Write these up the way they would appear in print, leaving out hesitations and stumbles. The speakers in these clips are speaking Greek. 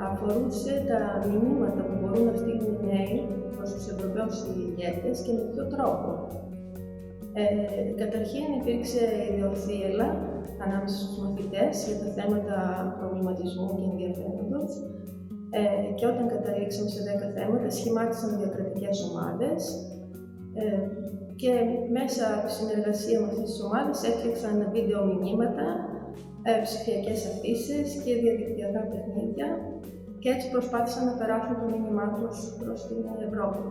Αφορούσε τα μηνύματα που μπορούν να στείλουν οι νέοι προς τους Ευρωπαίους ηγέτες και με ποιο τρόπο. Καταρχήν υπήρξε ιδεοθύελλα ανάμεσα στους μαθητές για τα θέματα προβληματισμού και ενδιαφέροντος και όταν καταλήξαμε σε 10 θέματα σχημάτισαν διακρατικές ομάδες και μέσα από τη συνεργασία με αυτές τις ομάδες έφτιαξαν βίντεο μηνύματα, ψηφιακές αφήσεις και διαδικτυακά παιχνίδια και έτσι προσπάθησαν να περάσουν το μήνυμά τους προς την Ευρώπη.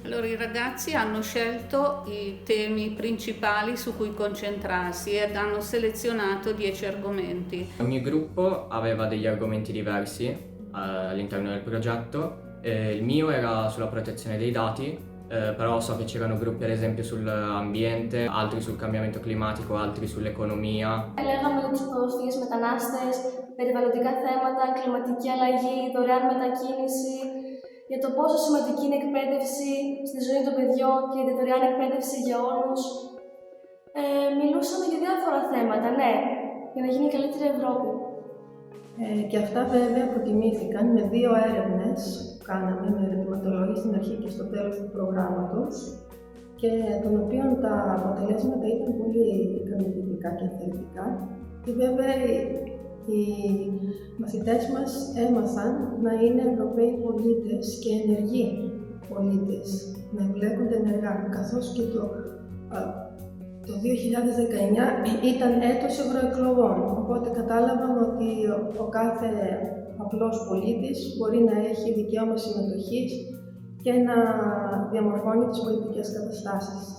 Allora, i ragazzi hanno scelto i temi principali su cui concentrarsi ed hanno selezionato 10 argomenti. Ogni gruppo aveva degli argomenti diversi all'interno del progetto. Il mio era sulla protezione dei dati, però so che c'erano gruppi ad esempio sull'ambiente, altri sul cambiamento climatico, altri sull'economia. Λέγαμε για τους πρόσφυγες, μετανάστες, περιβαλλοντικά θέματα, κλιματική αλλαγή, δωρεάν μετακίνηση, για το πόσο σημαντική είναι η εκπαίδευση στη ζωή των παιδιών και η δωρεάν εκπαίδευση για όλους. Μιλούσαμε για διάφορα θέματα, ναι, για να γίνει η καλύτερη Ευρώπη. Και αυτά βέβαια αποτιμήθηκαν με 2 έρευνες που κάναμε με ερωτηματολόγια στην αρχή και στο τέλος του προγράμματος και των οποίων τα αποτελέσματα ήταν πολύ ικανοποιητικά και ενθαρρυντικά και βέβαια οι μαθητές μας έμαθαν να είναι Ευρωπαίοι πολίτες και ενεργοί πολίτες, να εμπλέκονται ενεργά, καθώς και το 2019 ήταν έτος ευρωεκλογών, οπότε κατάλαβαν ότι ο κάθε απλός πολίτης μπορεί να έχει δικαίωμα συμμετοχής και να διαμορφώνει τις πολιτικές καταστάσεις.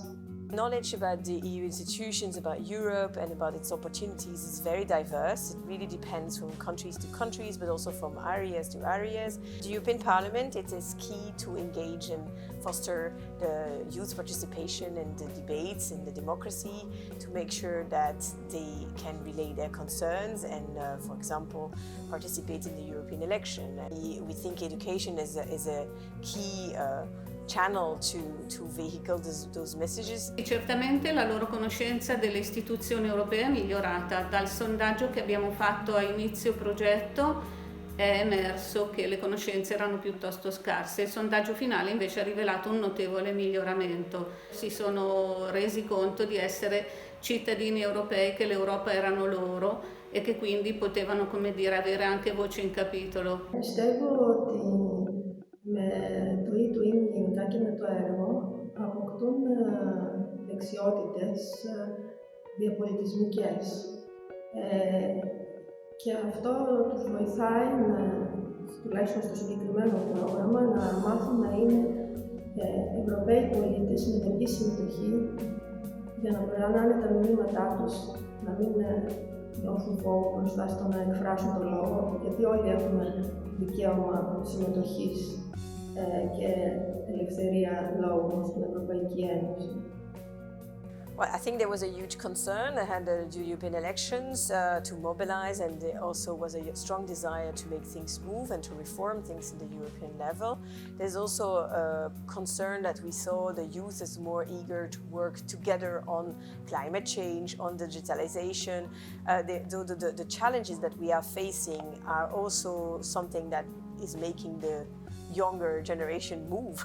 Knowledge about the EU institutions, about Europe and about its opportunities is very diverse. It really depends from countries to countries, but also from areas to areas. The European Parliament, it is key to engage and foster the youth participation and the debates and the democracy to make sure that they can relay their concerns and, for example, participate in the European election. We think education is a key channel to vehicle those messages. Certamente la loro conoscenza delle istituzioni europee è migliorata. Dal sondaggio che abbiamo fatto a inizio progetto è emerso che le conoscenze erano piuttosto scarse. Il sondaggio finale invece ha rivelato un notevole miglioramento. Si sono resi conto di essere cittadini europei, che l'Europa erano loro e che quindi potevano, come dire, avere anche voce in capitolo. Πιστεύω ότι με το e-twinning και με το έργο αποκτούν δεξιότητες διαπολιτισμικές και αυτό τους βοηθάει, τουλάχιστον στο συγκεκριμένο πρόγραμμα, να μάθουν να είναι Ευρωπαίοι πολίτες με ενεργή συμμετοχή για να περνάνε τα μηνύματά τους, να μην νιώθουν φόβο μπροστά στο να εκφράσουν το λόγο, γιατί όλοι έχουμε δικαίωμα συμμετοχής και ελευθερία λόγου στην Ευρωπαϊκή Ένωση. Well, I think there was a huge concern ahead of the European elections to mobilize, and there also was a strong desire to make things move and to reform things in the European level. There's also a concern that we saw the youth as more eager to work together on climate change, on digitalization. The challenges that we are facing are also something that is making the younger generation move,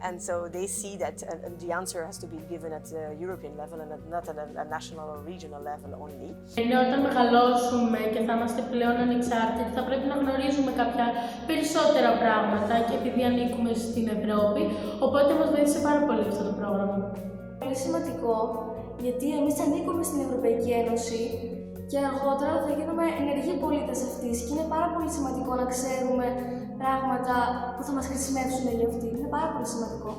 and so they see that the answer has to be given at the European level and not at a national or regional level only. Ενώ όταν μεγαλώσουμε και θα είμαστε πλέον ανεξάρτητοι, θα πρέπει να γνωρίζουμε κάποια περισσότερα πράγματα και επειδή ανήκουμε στην Ευρώπη, οπότε μας βοήθησε πάρα πολύ αυτό το πρόγραμμα. Πολύ σημαντικό, γιατί εμείς ανήκουμε στην Ευρωπαϊκή Ένωση και αργότερα θα γίνουμε ενεργοί πολίτες αυτής και είναι πάρα πολύ σημαντικό να ξέρουμε πράγματα που θα μας χρησιμεύσουν για αυτή. Είναι πάρα πολύ σημαντικό.